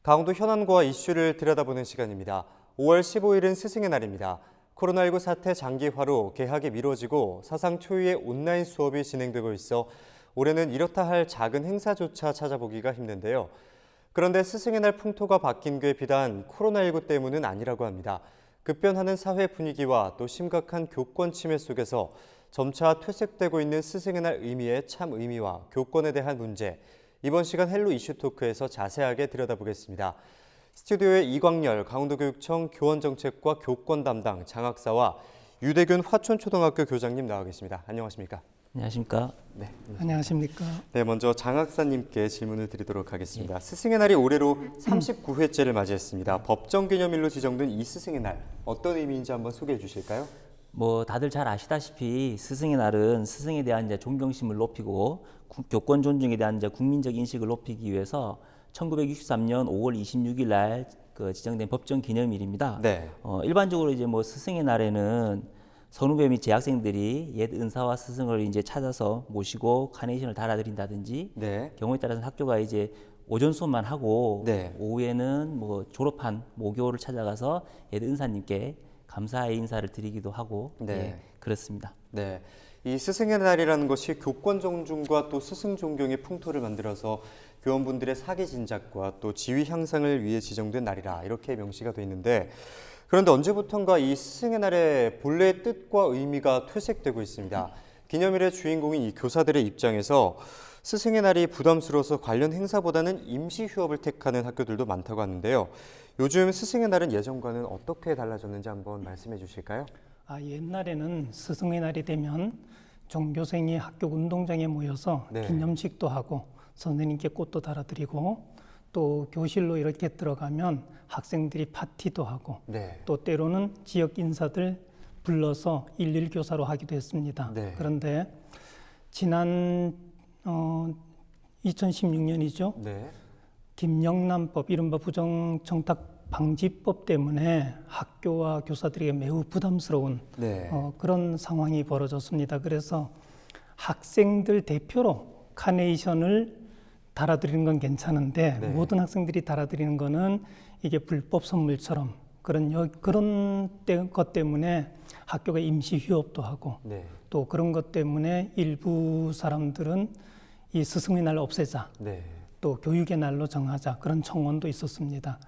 강원도 현안고와 이슈를 들여다보는 시간입니다. 5월 15일은 스승의 날입니다. 코로나19 사태 장기화로 개학이 미뤄지고 사상 초유의 온라인 수업이 진행되고 있어 올해는 이렇다 할 작은 행사조차 찾아보기가 힘든데요. 그런데 스승의 날 풍토가 바뀐 게 비단 코로나19 때문은 아니라고 합니다. 급변하는 사회 분위기와 또 심각한 교권 침해 속에서 점차 퇴색되고 있는 스승의 날 의미의 참 의미와 교권에 대한 문제, 이번 시간 헬로 이슈 토크에서 자세하게 들여다보겠습니다. 스튜디오에 이광열 강원도교육청 교원정책과 교권 담당 장학사와 유대균 화촌초등학교 교장님 나와 계십니다. 안녕하십니까? 안녕하십니까? 네. 안녕하십니까? 네, 먼저 장학사님께 질문을 드리도록 하겠습니다. 스승의 날이 올해로 39회째를 맞이했습니다. 법정 기념일로 지정된 이 스승의 날, 어떤 의미인지 한번 소개해 주실까요? 다들 잘 아시다시피 스승의 날은 스승에 대한 이제 존경심을 높이고 교권 존중에 대한 이제 국민적 인식을 높이기 위해서 1963년 5월 26일 날 지정된 법정 기념일입니다. 네. 일반적으로 이제 스승의 날에는 선후배 및 재학생들이 옛 은사와 스승을 이제 찾아서 모시고 카네이션을 달아드린다든지, 네. 경우에 따라서는 학교가 이제 오전 수업만 하고 네. 오후에는 졸업한 모교를 찾아가서 옛 은사님께 감사의 인사를 드리기도 하고, 네. 그렇습니다. 네. 이 스승의 날이라는 것이 교권 존중과 또 스승 존경의 풍토를 만들어서 교원분들의 사기 진작과 또 지위 향상을 위해 지정된 날이라 이렇게 명시가 돼 있는데, 그런데 언제부턴가 이 스승의 날의 본래의 뜻과 의미가 퇴색되고 있습니다. 기념일의 주인공인 이 교사들의 입장에서 스승의 날이 부담스러워서 관련 행사보다는 임시 휴업을 택하는 학교들도 많다고 하는데요. 요즘 스승의 날은 예전과는 어떻게 달라졌는지 한번 말씀해 주실까요? 옛날에는 스승의 날이 되면 종교생이 학교 운동장에 모여서 네. 기념식도 하고 선생님께 꽃도 달아드리고 또 교실로 이렇게 들어가면 학생들이 파티도 하고 네. 또 때로는 지역 인사들 불러서 일일 교사로 하기도 했습니다. 네. 그런데 지난 2016년이죠. 네. 김영란법, 이른바 부정청탁 방지법 때문에 학교와 교사들에게 매우 부담스러운 네. 그런 상황이 벌어졌습니다. 그래서 학생들 대표로 카네이션을 달아드리는 건 괜찮은데 네. 모든 학생들이 달아드리는 거는 이게 불법 선물처럼 그런 것 때문에 학교가 임시 휴업도 하고 네. 또 그런 것 때문에 일부 사람들은 이 스승의 날을 없애자, 네. 또 교육의 날로 정하자, 그런 청원도 있었습니다.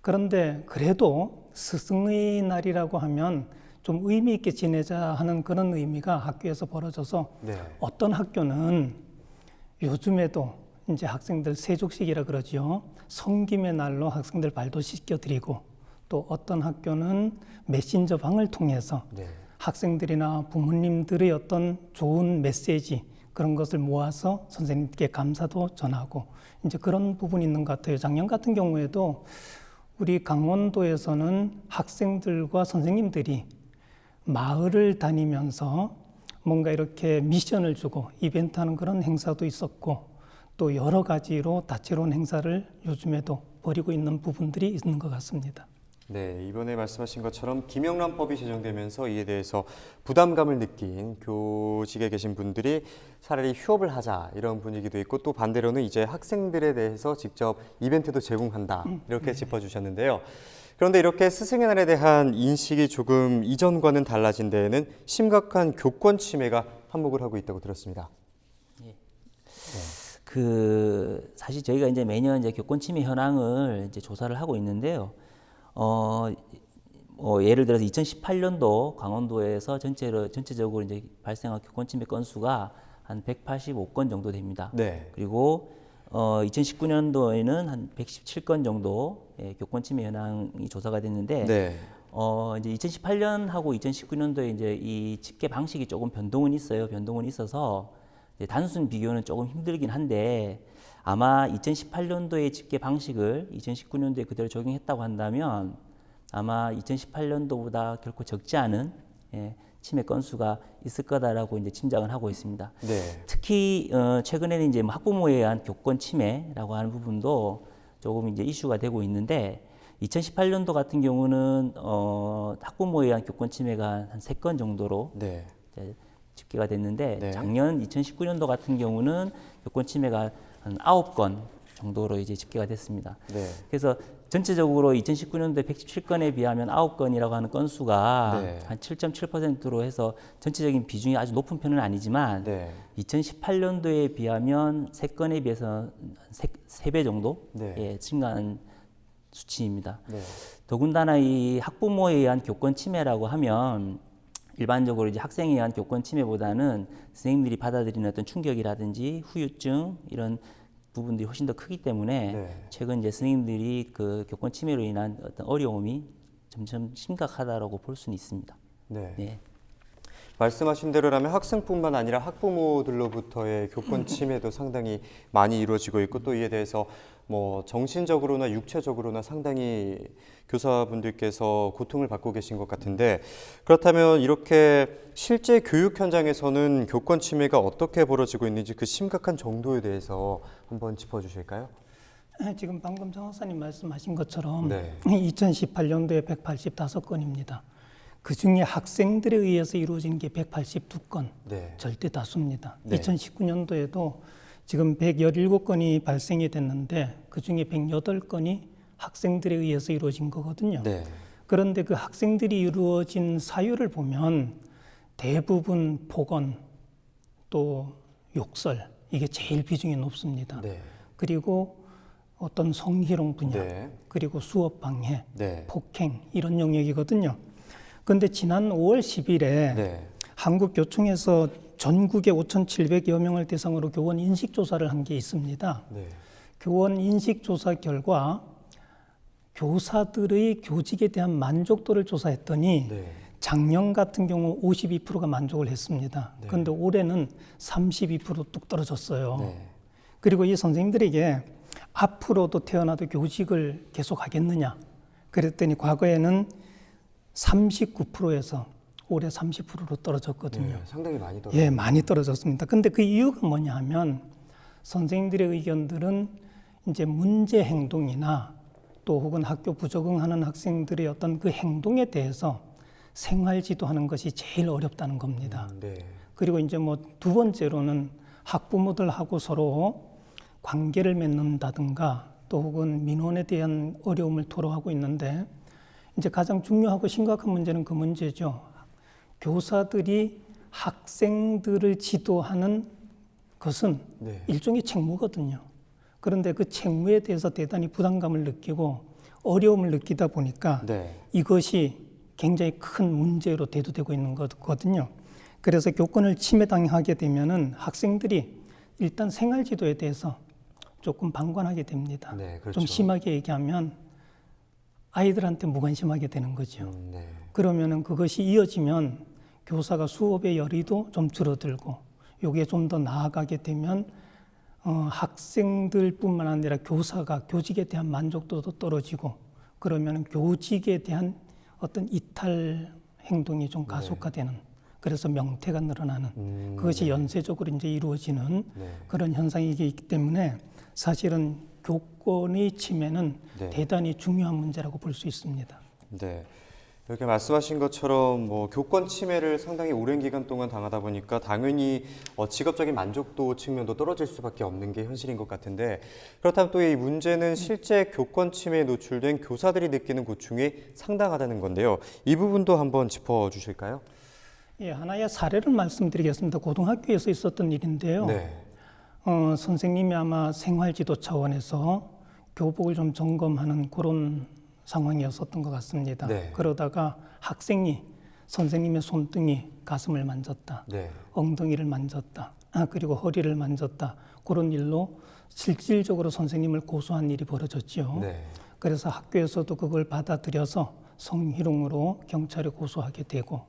그런데 그래도 스승의 날이라고 하면 좀 의미 있게 지내자 하는 그런 의미가 학교에서 벌어져서 네. 어떤 학교는 요즘에도 이제 학생들 세족식이라 그러죠. 성김의 날로 학생들 발도 씻겨드리고, 또 어떤 학교는 메신저 방을 통해서 네. 학생들이나 부모님들의 어떤 좋은 메시지, 그런 것을 모아서 선생님께 감사도 전하고, 이제 그런 부분이 있는 것 같아요. 작년 같은 경우에도 우리 강원도에서는 학생들과 선생님들이 마을을 다니면서 뭔가 이렇게 미션을 주고 이벤트 하는 그런 행사도 있었고, 또 여러 가지로 다채로운 행사를 요즘에도 벌이고 있는 부분들이 있는 것 같습니다. 네, 이번에 말씀하신 것처럼 김영란법이 제정되면서 이에 대해서 부담감을 느낀 교직에 계신 분들이 차라리 휴업을 하자 이런 분위기도 있고, 또 반대로는 이제 학생들에 대해서 직접 이벤트도 제공한다 이렇게 짚어주셨는데요. 그런데 이렇게 스승의 날에 대한 인식이 조금 이전과는 달라진 데에는 심각한 교권 침해가 한몫을 하고 있다고 들었습니다. 사실 저희가 이제 매년 이제 교권 침해 현황을 이제 조사를 하고 있는데요. 예를 들어서 2018년도 강원도에서 전체적으로 이제 발생한 교권 침해 건수가 한 185건 정도 됩니다. 네. 그리고 2019년도에는 한 117건 정도 교권 침해 현황이 조사가 됐는데, 네. 이제 2018년하고 2019년도에 이제 이 집계 방식이 조금 변동은 있어요. 변동은 있어서 이제 단순 비교는 조금 힘들긴 한데, 아마 2018년도의 집계 방식을 2019년도에 그대로 적용했다고 한다면 아마 2018년도보다 결코 적지 않은 침해 건수가 있을 거다라고 이제 짐작을 하고 있습니다. 네. 특히 최근에는 이제 학부모에 의한 교권 침해라고 하는 부분도 조금 이제 이슈가 되고 있는데, 2018년도 같은 경우는 학부모에 의한 교권 침해가 한 3건 정도로 네. 이제 집계가 됐는데, 네. 작년 2019년도 같은 경우는 교권 침해가 한 9건 정도로 이제 집계가 됐습니다. 네. 그래서 전체적으로 2019년도에 117건에 비하면 9건이라고 하는 건수가 네. 한 7.7%로 해서 전체적인 비중이 아주 높은 편은 아니지만 네. 2018년도에 비하면 3건에 비해서 3배 정도 네. 예, 증가한 수치입니다. 네. 더군다나 이 학부모에 의한 교권 침해라고 하면 일반적으로 이제 학생에 의한 교권 침해보다는 선생님들이 받아들이는 어떤 충격이라든지 후유증 이런 부분들이 훨씬 더 크기 때문에 네. 최근 이제 선생님들이 그 교권 침해로 인한 어떤 어려움이 점점 심각하다라고 볼 수는 있습니다. 네. 네. 말씀하신 대로라면 학생뿐만 아니라 학부모들로부터의 교권 침해도 상당히 많이 이루어지고 있고 또 이에 대해서 뭐 정신적으로나 육체적으로나 상당히 교사분들께서 고통을 받고 계신 것 같은데 그렇다면 이렇게 실제 교육 현장에서는 교권 침해가 어떻게 벌어지고 있는지 그 심각한 정도에 대해서 한번 짚어주실까요? 지금 방금 정 박사님 말씀하신 것처럼 네. 2018년도에 185건입니다. 그중에 학생들에 의해서 이루어진 게 182건, 네. 절대 다수입니다. 네. 2019년도에도 지금 117건이 발생이 됐는데 그중에 108건이 학생들에 의해서 이루어진 거거든요. 네. 그런데 그 학생들이 이루어진 사유를 보면 대부분 폭언, 또 욕설, 이게 제일 비중이 높습니다. 네. 그리고 어떤 성희롱 분야, 네. 그리고 수업 방해, 네. 폭행 이런 영역이거든요. 그런데 지난 5월 10일에 네. 한국교총에서 전국의 5,700여 명을 대상으로 교원 인식조사를 한 게 있습니다. 네. 교원 인식조사 결과 교사들의 교직에 대한 만족도를 조사했더니 네. 작년 같은 경우 52%가 만족을 했습니다. 네. 그런데 올해는 32%뚝 떨어졌어요. 네. 그리고 이 선생님들에게 앞으로도 태어나도 교직을 계속 하겠느냐? 그랬더니 과거에는 39%에서 올해 30%로 떨어졌거든요. 네. 상당히 많이 떨어졌어요. 예, 많이 떨어졌습니다. 근데 그 이유가 뭐냐 하면 선생님들의 의견들은 이제 문제 행동이나 또 혹은 학교 부적응하는 학생들의 어떤 그 행동에 대해서 생활 지도하는 것이 제일 어렵다는 겁니다. 네. 그리고 이제 뭐 두 번째로는 학부모들하고 서로 관계를 맺는다든가 또 혹은 민원에 대한 어려움을 토로하고 있는데 이제 가장 중요하고 심각한 문제는 그 문제죠. 교사들이 학생들을 지도하는 것은 네. 일종의 책무거든요. 그런데 그 책무에 대해서 대단히 부담감을 느끼고 어려움을 느끼다 보니까 네. 이것이 굉장히 큰 문제로 대두되고 있는 거거든요. 그래서 교권을 침해당하게 되면은 학생들이 일단 생활지도에 대해서 조금 방관하게 됩니다. 네, 그렇죠. 좀 심하게 얘기하면 아이들한테 무관심하게 되는 거죠. 네. 그러면은 그것이 이어지면 교사가 수업의 열의도 좀 줄어들고 여기에 좀 더 나아가게 되면 학생들뿐만 아니라 교사가 교직에 대한 만족도도 떨어지고 그러면 교직에 대한 어떤 이탈 행동이 좀 가속화되는 그래서 명퇴가 늘어나는 그것이 연쇄적으로 이제 이루어지는 네. 그런 현상이 있기 때문에 사실은 교권의 침해는 네. 대단히 중요한 문제라고 볼 수 있습니다. 네. 이렇게 말씀하신 것처럼 뭐 교권 침해를 상당히 오랜 기간 동안 당하다 보니까 당연히 직업적인 만족도 측면도 떨어질 수밖에 없는 게 현실인 것 같은데 그렇다면 또 이 문제는 실제 교권 침해에 노출된 교사들이 느끼는 고충이 상당하다는 건데요. 이 부분도 한번 짚어주실까요? 예, 하나의 사례를 말씀드리겠습니다. 고등학교에서 있었던 일인데요. 네. 선생님이 아마 생활지도 차원에서 교복을 좀 점검하는 그런 상황이었었던 것 같습니다. 네. 그러다가 학생이 선생님의 손등이 가슴을 만졌다, 네. 엉덩이를 만졌다, 그리고 허리를 만졌다 그런 일로 실질적으로 선생님을 고소한 일이 벌어졌죠. 네. 그래서 학교에서도 그걸 받아들여서 성희롱으로 경찰에 고소하게 되고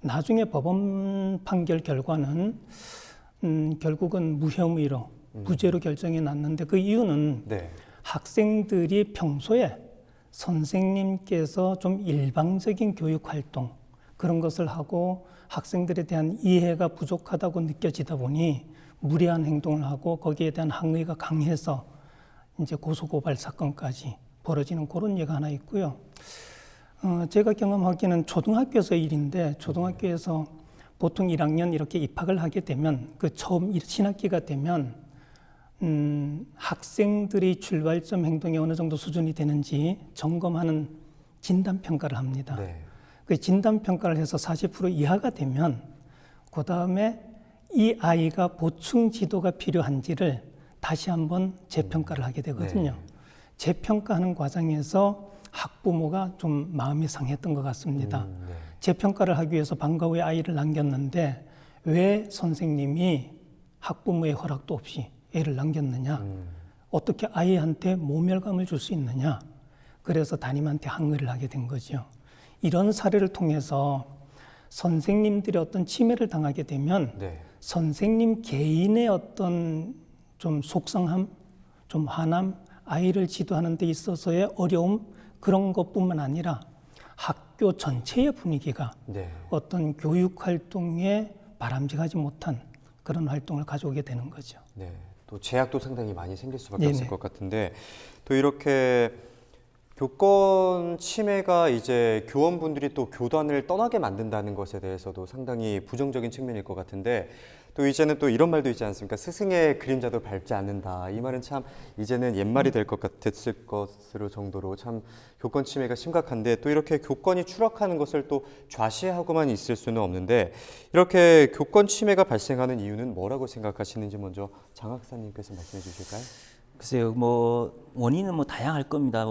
나중에 법원 판결 결과는 결국은 무혐의로 무죄로 결정이 났는데 그 이유는 네. 학생들이 평소에 선생님께서 좀 일방적인 교육 활동 그런 것을 하고 학생들에 대한 이해가 부족하다고 느껴지다 보니 무례한 행동을 하고 거기에 대한 항의가 강해서 이제 고소고발 사건까지 벌어지는 그런 예가 하나 있고요. 제가 경험하기에는 초등학교에서 일인데 초등학교에서 보통 1학년 이렇게 입학을 하게 되면 그 처음 신학기가 되면 학생들이 출발점 행동이 어느 정도 수준이 되는지 점검하는 진단평가를 합니다. 네. 그 진단평가를 해서 40% 이하가 되면 그 다음에 이 아이가 보충 지도가 필요한지를 다시 한번 재평가를 하게 되거든요. 네. 재평가하는 과정에서 학부모가 좀 마음이 상했던 것 같습니다. 네. 재평가를 하기 위해서 방과 후에 아이를 남겼는데 왜 선생님이 학부모의 허락도 없이 애를 남겼느냐? 어떻게 아이한테 모멸감을 줄 수 있느냐? 그래서 담임한테 항의를 하게 된 거죠. 이런 사례를 통해서 선생님들이 어떤 침해를 당하게 되면 네. 선생님 개인의 어떤 좀 속상함, 좀 화남, 아이를 지도하는 데 있어서의 어려움 그런 것뿐만 아니라 학교 전체의 분위기가 네. 어떤 교육 활동에 바람직하지 못한 그런 활동을 가져오게 되는 거죠. 네. 또 제약도 상당히 많이 생길 수밖에 네네. 없을 것 같은데 또 이렇게 교권 침해가 이제 교원분들이 또 교단을 떠나게 만든다는 것에 대해서도 상당히 부정적인 측면일 것 같은데 또 이제는 또 이런 말도 있지 않습니까? 스승의 그림자도 밟지 않는다. 이 말은 참 이제는 옛말이 될 것 같았을 것으로 정도로 참 교권 침해가 심각한데 또 이렇게 교권이 추락하는 것을 또 좌시하고만 있을 수는 없는데 이렇게 교권 침해가 발생하는 이유는 뭐라고 생각하시는지 먼저 장 학사님께서 말씀해 주실까요? 글쎄요, 뭐 원인은 뭐 다양할 겁니다.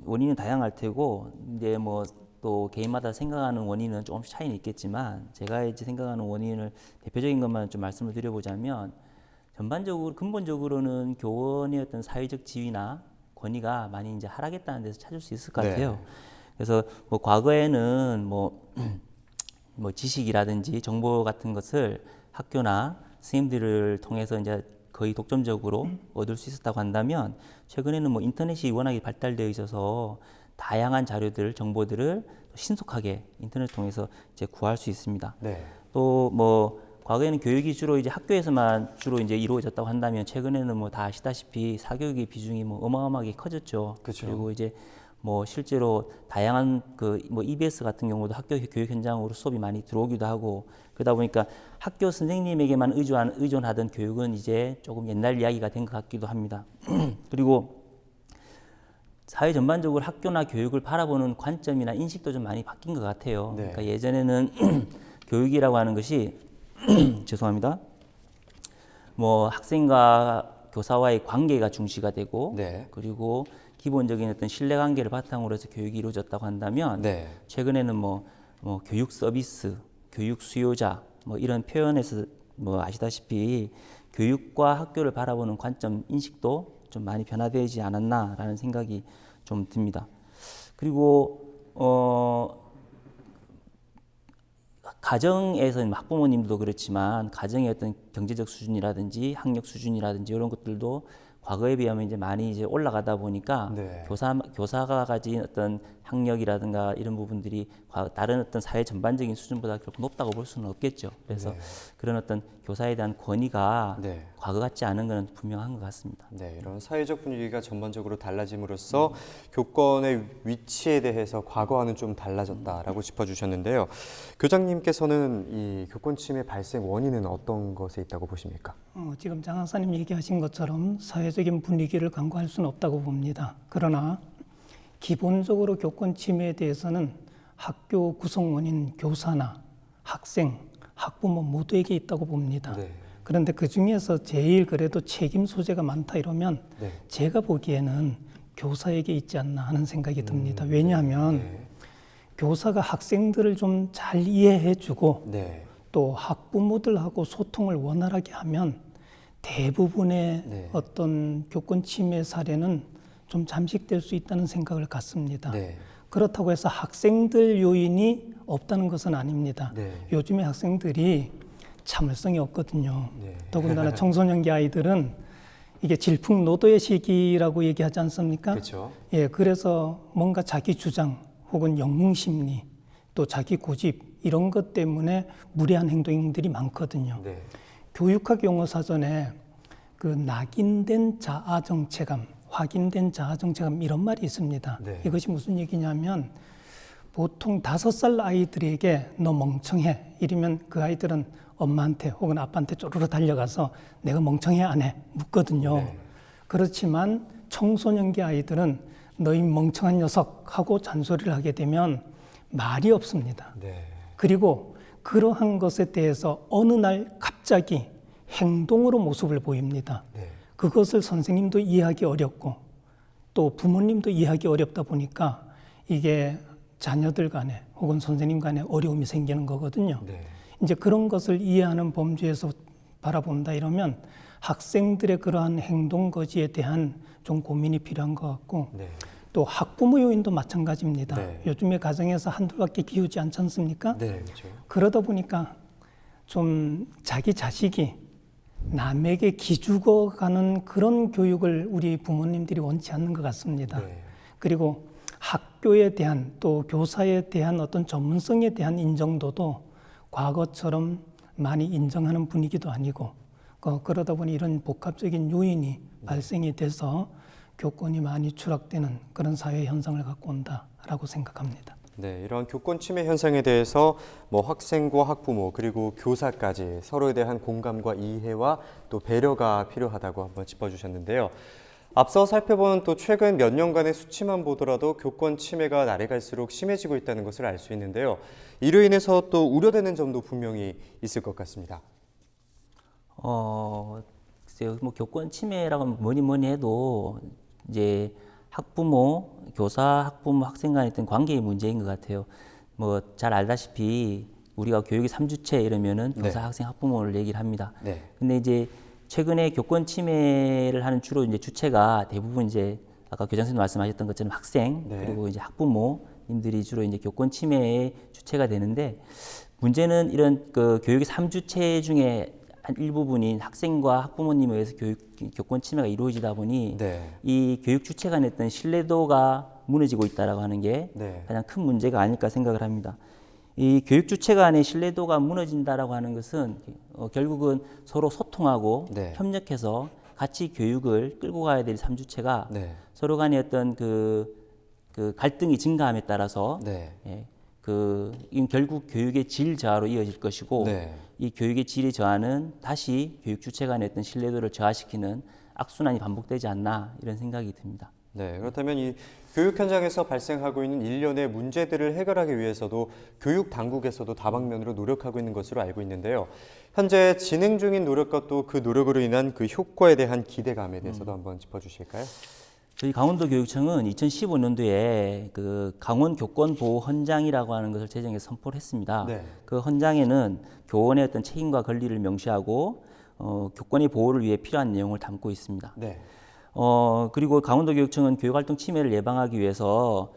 원인은 다양할 테고 이제 뭐 또 개인마다 생각하는 원인은 조금씩 차이는 있겠지만 제가 이제 생각하는 원인을 대표적인 것만 좀 말씀을 드려보자면 전반적으로 근본적으로는 교원의 어떤 사회적 지위나 권위가 많이 이제 하락했다는 데서 찾을 수 있을 것 같아요. 네. 그래서 뭐 과거에는 뭐 지식이라든지 정보 같은 것을 학교나 선생님들을 통해서 이제 거의 독점적으로 얻을 수 있었다고 한다면 최근에는 뭐 인터넷이 워낙에 발달되어 있어서 다양한 자료들, 정보들을 신속하게 인터넷을 통해서 이제 구할 수 있습니다. 네. 또 뭐 과거에는 교육이 주로 이제 학교에서만 주로 이제 이루어졌다고 한다면 최근에는 뭐 다 아시다시피 사교육의 비중이 뭐 어마어마하게 커졌죠. 그렇죠. 그리고 이제 뭐 실제로 다양한 그 뭐 EBS 같은 경우도 학교 교육 현장으로 수업이 많이 들어오기도 하고 그러다 보니까 학교 선생님에게만 의존하던 교육은 이제 조금 옛날 이야기가 된 것 같기도 합니다. 그리고 사회 전반적으로 학교나 교육을 바라보는 관점이나 인식도 좀 많이 바뀐 것 같아요. 네. 그러니까 예전에는 교육이라고 하는 것이 죄송합니다. 뭐 학생과 교사와의 관계가 중시가 되고 네. 그리고 기본적인 어떤 신뢰관계를 바탕으로 해서 교육이 이루어졌다고 한다면 네. 최근에는 뭐 교육 서비스, 교육 수요자 뭐 이런 표현에서 뭐 아시다시피 교육과 학교를 바라보는 관점 인식도 좀 많이 변화되지 않았나라는 생각이 좀 듭니다. 그리고 가정에서 학부모님도 그렇지만 가정의 어떤 경제적 수준이라든지 학력 수준이라든지 이런 것들도 과거에 비하면 이제 많이 이제 올라가다 보니까 네. 교사가 가진 어떤 학력이라든가 이런 부분들이 다른 어떤 사회 전반적인 수준보다 결코 높다고 볼 수는 없겠죠. 그래서 네. 그런 어떤 교사에 대한 권위가 네. 과거 같지 않은 것은 분명한 것 같습니다. 네, 이런 사회적 분위기가 전반적으로 달라짐으로써 교권의 위치에 대해서 과거와는 좀 달라졌다라고 짚어주셨는데요. 교장님께서는 이 교권 침해 발생 원인은 어떤 것에 있다고 보십니까? 지금 장 학사님 얘기하신 것처럼 사회적인 분위기를 간과할 수는 없다고 봅니다. 그러나 기본적으로 교권 침해에 대해서는 학교 구성원인 교사나 학생, 학부모 모두에게 있다고 봅니다. 네. 그런데 그 중에서 제일 그래도 책임 소재가 많다 이러면 네. 제가 보기에는 교사에게 있지 않나 하는 생각이 듭니다. 왜냐하면 네. 교사가 학생들을 좀 잘 이해해주고 네. 또 학부모들하고 소통을 원활하게 하면 대부분의 네. 어떤 교권 침해 사례는 좀 잠식될 수 있다는 생각을 갖습니다. 네. 그렇다고 해서 학생들 요인이 없다는 것은 아닙니다. 네. 요즘에 학생들이 참을성이 없거든요. 네. 더군다나 청소년기 아이들은 이게 질풍노도의 시기라고 얘기하지 않습니까? 그렇죠. 예, 그래서 뭔가 자기 주장 혹은 영웅심리 또 자기 고집 이런 것 때문에 무례한 행동들이 많거든요. 네. 교육학 용어 사전에 그 낙인된 자아 정체감, 확인된 자아 정체감 이런 말이 있습니다. 네. 이것이 무슨 얘기냐면 보통 5살 아이들에게 너 멍청해 이러면 그 아이들은 엄마한테 혹은 아빠한테 쪼르르 달려가서 내가 멍청해 안 해 묻거든요. 네. 그렇지만 청소년기 아이들은 너희 멍청한 녀석 하고 잔소리를 하게 되면 말이 없습니다. 네. 그리고 그러한 것에 대해서 어느 날 갑자기 행동으로 모습을 보입니다. 네. 그것을 선생님도 이해하기 어렵고 또 부모님도 이해하기 어렵다 보니까 이게 자녀들 간에 혹은 선생님 간에 어려움이 생기는 거거든요. 네. 이제 그런 것을 이해하는 범주에서 바라본다 이러면 학생들의 그러한 행동 거지에 대한 좀 고민이 필요한 것 같고 네. 또 학부모 요인도 마찬가지입니다. 네. 요즘에 가정에서 한둘밖에 키우지 않지 않습니까? 네. 그렇죠. 그러다 보니까 좀 자기 자식이 남에게 기죽어 가는 그런 교육을 우리 부모님들이 원치 않는 것 같습니다. 네. 그리고 학교에 대한 또 교사에 대한 어떤 전문성에 대한 인정도도 과거처럼 많이 인정하는 분위기도 아니고 그러다 보니 이런 복합적인 요인이 발생이 돼서 교권이 많이 추락되는 그런 사회 현상을 갖고 온다라고 생각합니다. 네, 이런 교권 침해 현상에 대해서 학생과 학부모 그리고 교사까지 서로에 대한 공감과 이해와 또 배려가 필요하다고 한번 짚어주셨는데요. 앞서 살펴본 또 최근 몇 년간의 수치만 보더라도 교권 침해가 날이 갈수록 심해지고 있다는 것을 알 수 있는데요. 이로 인해서 또 우려되는 점도 분명히 있을 것 같습니다. 글쎄요, 교권 침해라고 하면 뭐니 해도 이제 학부모, 교사, 학부모, 학생 간의 어떤 관계의 문제인 것 같아요. 잘 알다시피 우리가 교육의 3주체 이러면은 교사, 학생, 학부모를 얘기를 합니다. 네. 근데 이제 최근에 교권 침해를 하는 주로 이제 주체가 대부분 이제 아까 교장 선생님 말씀하셨던 것처럼 학생 네. 그리고 이제 학부모님들이 주로 이제 교권 침해의 주체가 되는데 문제는 이런 그 교육의 3주체 중에 한 일부분인 학생과 학부모님에 의해서 교권 침해가 이루어지다 보니 네. 이 교육 주체 간의 어떤 신뢰도가 무너지고 있다라고 하는 게 네. 가장 큰 문제가 아닐까 생각을 합니다. 이 교육 주체 간의 신뢰도가 무너진다라고 하는 것은 결국은 서로 소통하고 네. 협력해서 같이 교육을 끌고 가야 될 3주체가 네. 서로 간의 어떤 그 갈등이 증가함에 따라서 네. 이건 결국 교육의 질 저하로 이어질 것이고 네. 이 교육의 질의 저하는 다시 교육 주체 간의 어떤 신뢰도를 저하시키는 악순환이 반복되지 않나 이런 생각이 듭니다. 네, 그렇다면 이 교육 현장에서 발생하고 있는 일련의 문제들을 해결하기 위해서도 교육 당국에서도 다방면으로 노력하고 있는 것으로 알고 있는데요. 현재 진행 중인 노력과 또 그 노력으로 인한 그 효과에 대한 기대감에 대해서도 한번 짚어주실까요? 저희 강원도교육청은 2015년도에 그 강원 교권 보호 헌장이라고 하는 것을 제정해서 선포를 했습니다. 네. 그 헌장에는 교원의 어떤 책임과 권리를 명시하고 교권의 보호를 위해 필요한 내용을 담고 있습니다. 네. 그리고 강원도교육청은 교육활동 침해를 예방하기 위해서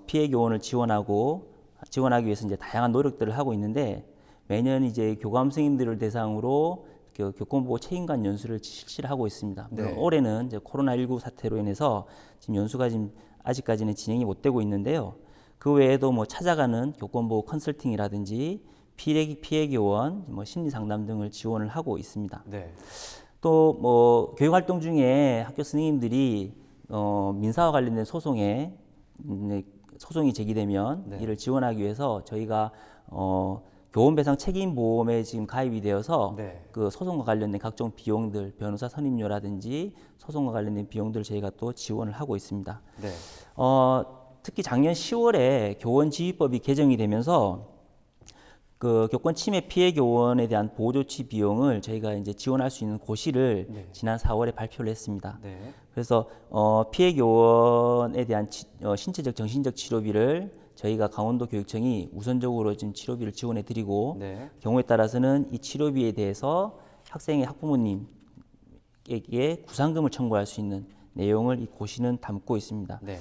피해 교원을 지원하기 위해서 이제 다양한 노력들을 하고 있는데 매년 이제 교감 선생님들을 대상으로 교권보호 책임관 연수를 실시를 하고 있습니다. 네. 올해는 이제 코로나19 사태로 인해서 지금 연수가 지금 아직까지는 진행이 못 되고 있는데요. 그 외에도 찾아가는 교권보호 컨설팅이라든지 피해 교원, 심리 상담 등을 지원을 하고 있습니다. 네. 또 교육 활동 중에 학교 선생님들이 민사와 관련된 소송이 제기되면 네. 이를 지원하기 위해서 저희가 교원배상 책임보험에 지금 가입이 되어서 네. 그 소송과 관련된 각종 비용들, 변호사 선임료라든지 소송과 관련된 비용들 저희가 또 지원을 하고 있습니다. 네. 특히 작년 10월에 교원지휘법이 개정이 되면서 그 교권 침해 피해 교원에 대한 보호 조치 비용을 저희가 이제 지원할 수 있는 고시를 네. 지난 4월에 발표를 했습니다. 네. 그래서 피해 교원에 대한 신체적, 정신적 치료비를 저희가 강원도 교육청이 우선적으로 지금 치료비를 지원해 드리고 네. 경우에 경우에 따라서는 이 치료비에 대해서 학생의 학부모님에게 구상금을 청구할 수 있는 내용을 이 고시는 담고 있습니다. 네.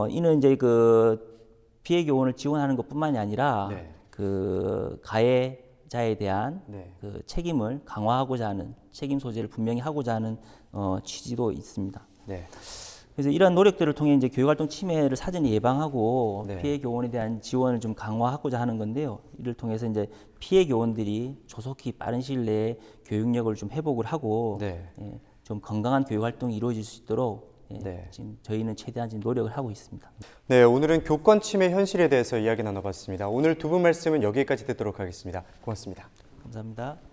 이는 이제 그 피해 교원을 지원하는 것뿐만이 아니라 네. 그 가해자에 대한 네. 그 책임을 강화하고자 하는 책임 소재를 분명히 하고자 하는 취지도 있습니다. 네. 그래서 이러한 노력들을 통해 이제 교육활동 침해를 사전에 예방하고 네. 피해 교원에 대한 지원을 좀 강화하고자 하는 건데요. 이를 통해서 이제 피해 교원들이 조속히 빠른 시일 내에 교육력을 좀 회복을 하고 네. 좀 건강한 교육활동이 이루어질 수 있도록 네. 지금 저희는 최대한 지금 노력을 하고 있습니다. 네, 오늘은 교권 침해 현실에 대해서 이야기 나눠봤습니다. 오늘 두 분 말씀은 여기까지 듣도록 하겠습니다. 고맙습니다. 감사합니다.